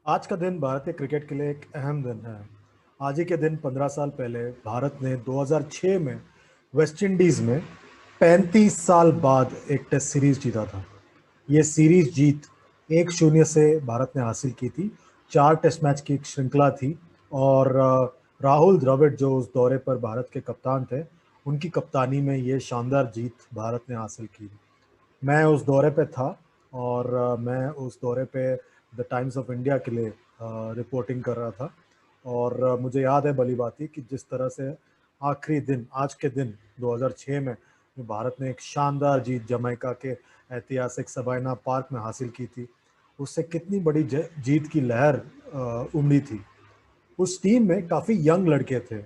आज का दिन भारतीय क्रिकेट के लिए एक अहम दिन है। आज ही के दिन 15 साल पहले भारत ने 2006 में वेस्ट इंडीज में 35 साल बाद एक टेस्ट सीरीज जीता था। ये सीरीज जीत 1-0 से भारत ने हासिल की थी। 4 टेस्ट मैच की एक श्रृंखला थी और राहुल द्रविड़ जो उस दौरे पर भारत के कप्तान थे, उनकी कप्तानी में ये शानदार जीत भारत ने हासिल की। मैं उस दौरे पे था और मैं उस दौरे पे द टाइम्स ऑफ इंडिया के लिए रिपोर्टिंग कर रहा था। और मुझे याद है भली भांति कि जिस तरह से आखिरी दिन, आज के दिन 2006 में जो भारत ने एक शानदार जीत जमैका के ऐतिहासिक सबाइना पार्क में हासिल की थी, उससे कितनी बड़ी जीत की लहर उमड़ी थी। उस टीम में काफ़ी यंग लड़के थे।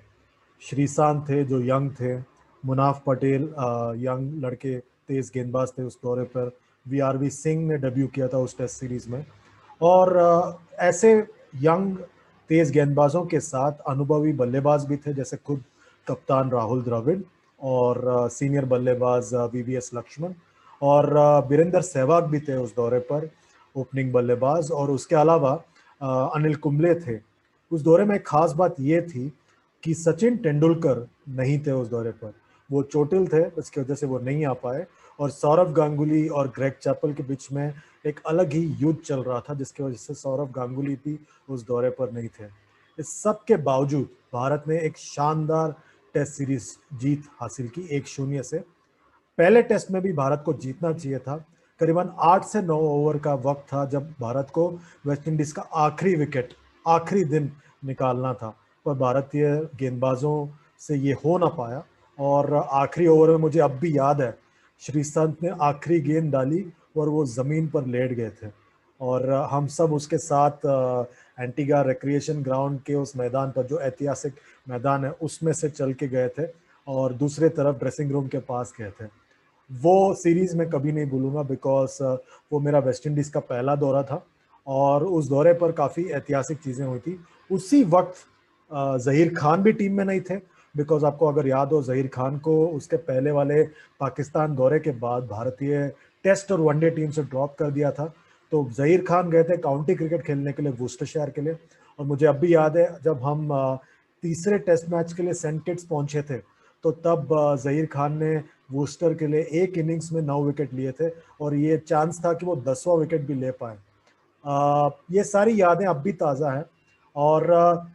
श्रीशांत थे जो यंग थे, मुनाफ पटेल यंग लड़के तेज गेंदबाज थे उस दौरे पर। वीआरवी सिंह ने डेब्यू किया था उस टेस्ट सीरीज में। और ऐसे यंग तेज गेंदबाजों के साथ अनुभवी बल्लेबाज भी थे, जैसे खुद कप्तान राहुल द्रविड़ और सीनियर बल्लेबाज वीवीएस लक्ष्मण और वीरेंद्र सहवाग भी थे उस दौरे पर, ओपनिंग बल्लेबाज। और उसके अलावा अनिल कुंबले थे। उस दौरे में एक खास बात ये थी कि सचिन तेंदुलकर नहीं थे उस दौरे पर। वो चोटिल थे, इसकी वजह से वो नहीं आ पाए। और सौरव गांगुली और ग्रेग चैपल के बीच में एक अलग ही युद्ध चल रहा था, जिसकी वजह से सौरव गांगुली भी उस दौरे पर नहीं थे। इस सब के बावजूद भारत ने एक शानदार टेस्ट सीरीज जीत हासिल की 1-0 से। पहले टेस्ट में भी भारत को जीतना चाहिए था। करीबन 8 से 9 ओवर का वक्त था जब भारत को वेस्ट इंडीज का आखिरी विकेट आखिरी दिन निकालना था, पर भारतीय गेंदबाजों से ये हो ना पाया। और आखिरी ओवर में मुझे अब भी याद है, श्रीसंत ने आखिरी गेंद डाली और वो ज़मीन पर लेट गए थे। और हम सब उसके साथ एंटीगा रिक्रिएशन ग्राउंड के उस मैदान पर, जो ऐतिहासिक मैदान है, उसमें से चल के गए थे और दूसरे तरफ ड्रेसिंग रूम के पास गए थे। वो सीरीज मैं कभी नहीं भूलूंगा, बिकॉज वो मेरा वेस्ट इंडीज का पहला दौरा था और उस दौरे पर काफ़ी ऐतिहासिक चीज़ें हुई थी। उसी वक्त जहीर खान भी टीम में नहीं थे, बिकॉज आपको अगर याद हो, जहीर खान को उसके पहले वाले पाकिस्तान दौरे के बाद भारतीय टेस्ट और वनडे टीम से ड्रॉप कर दिया था। तो जहीर खान गए थे काउंटी क्रिकेट खेलने के लिए वुस्टरशायर के लिए। और मुझे अब भी याद है, जब हम तीसरे टेस्ट मैच के लिए सेंट किट्स पहुंचे थे, तो तब जहीर खान ने वूस्टर के लिए एक इनिंग्स में 9 विकेट लिए थे और ये चांस था कि वो 10वां विकेट भी ले पाए। ये सारी यादें अब भी ताज़ा हैं। और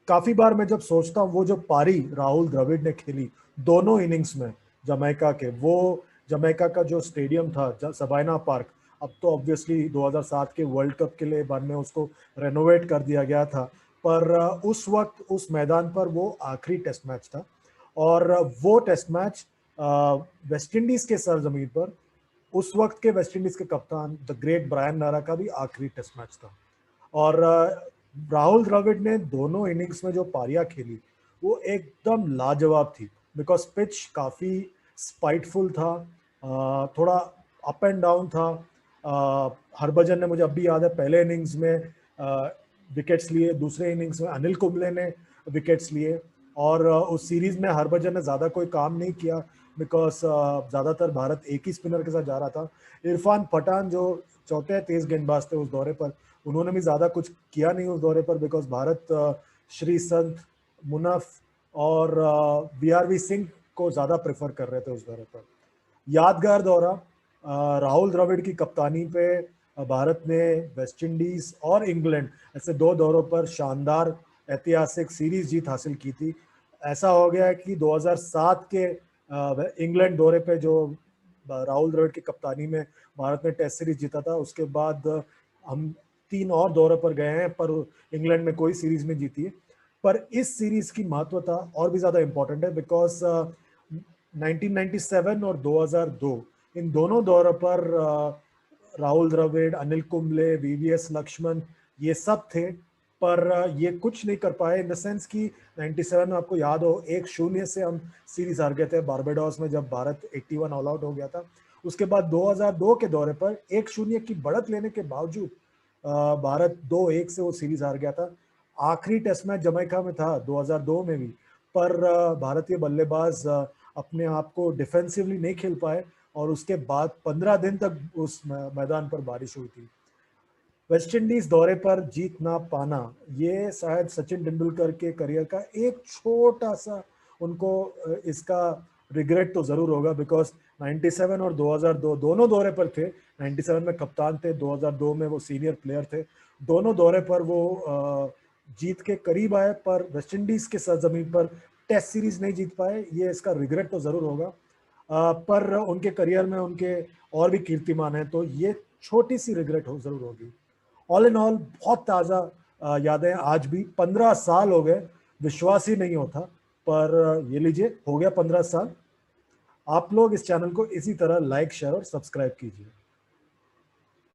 काफ़ी बार मैं जब सोचता हूँ, वो जो पारी राहुल द्रविड़ ने खेली दोनों इनिंग्स में जमैका के, वो जमैका का जो स्टेडियम था सबाइना पार्क, अब तो ऑब्वियसली 2007 के वर्ल्ड कप के लिए बाद में उसको रेनोवेट कर दिया गया था, पर उस वक्त उस मैदान पर वो आखिरी टेस्ट मैच था। और वो टेस्ट मैच वेस्ट इंडीज के सरजमीन पर उस वक्त के वेस्ट इंडीज के कप्तान द ग्रेट ब्रायन लारा का भी आखिरी टेस्ट मैच था। और राहुल द्रविड़ ने दोनों इनिंग्स में जो पारियां खेली वो एकदम लाजवाब थी, बिकॉज पिच काफ़ी स्पाइटफुल था, थोड़ा अप एंड डाउन था। हरभजन ने, मुझे अब भी याद है, पहले इनिंग्स में विकेट्स लिए, दूसरे इनिंग्स में अनिल कुंबले ने विकेट्स लिए। और उस सीरीज में हरभजन ने ज़्यादा कोई काम नहीं किया, बिकॉज ज़्यादातर भारत एक ही स्पिनर के साथ जा रहा था। इरफान पठान जो चौथे तेज गेंदबाज थे उस दौरे पर, उन्होंने भी ज़्यादा कुछ किया नहीं उस दौरे पर, बिकॉज भारत श्री संत, मुनफ और वीआरवी सिंह को ज़्यादा प्रेफर कर रहे थे उस दौरे पर। यादगार दौरा, राहुल द्रविड़ की कप्तानी पे भारत ने वेस्ट इंडीज और इंग्लैंड, ऐसे दो दौरों पर शानदार ऐतिहासिक सीरीज जीत हासिल की थी। ऐसा हो गया है कि 2007 के इंग्लैंड दौरे पे जो राहुल द्रविड़ की कप्तानी में भारत ने टेस्ट सीरीज जीता था, उसके बाद हम 3 और दौरे पर गए हैं, पर इंग्लैंड में कोई सीरीज नहीं जीती है। पर इस सीरीज की महत्वता और भी ज़्यादा इंपॉर्टेंट है, बिकॉज 1997 और 2002 इन दोनों दौरों पर राहुल द्रविड़, अनिल कुंबले, वीवीएस लक्ष्मण, ये सब थे। पर ये कुछ नहीं कर पाए, इन द सेंस कि 97 में आपको याद हो 1-0 से हम सीरीज हार गए थे बारबाडोस में, जब भारत 81 ऑल आउट हो गया था। उसके बाद 2002 के दौरे पर 1-0 की बढ़त लेने के बावजूद भारत 2-1 से वो सीरीज हार गया था। आखिरी टेस्ट मैच जमैका में था 2002 में भी, पर भारतीय बल्लेबाज अपने आप को डिफेंसिवली नहीं खेल पाए और उसके बाद 15 दिन तक उस मैदान पर बारिश हुई थी। वेस्ट इंडीज दौरे पर जीत ना पाना, ये शायद सचिन तेंदुलकर के करियर का एक छोटा सा उनको इसका रिग्रेट तो जरूर होगा, बिकॉज 97 और 2002 दोनों दौरे पर थे। 97 में कप्तान थे, 2002 में वो सीनियर प्लेयर थे। दोनों दौरे पर वो जीत के करीब आए, पर वेस्ट इंडीज के सरजमीन पर टेस्ट सीरीज नहीं जीत पाए। ये इसका रिग्रेट तो जरूर होगा, पर उनके करियर में उनके और भी कीर्तिमान है, तो ये छोटी सी रिग्रेट हो जरूर होगी। ऑल इन ऑल बहुत ताज़ा यादें आज भी, 15 साल हो गए, विश्वास ही नहीं होता, पर ये लीजिए हो गया 15 साल। आप लोग इस चैनल को इसी तरह लाइक, शेयर और सब्सक्राइब कीजिए।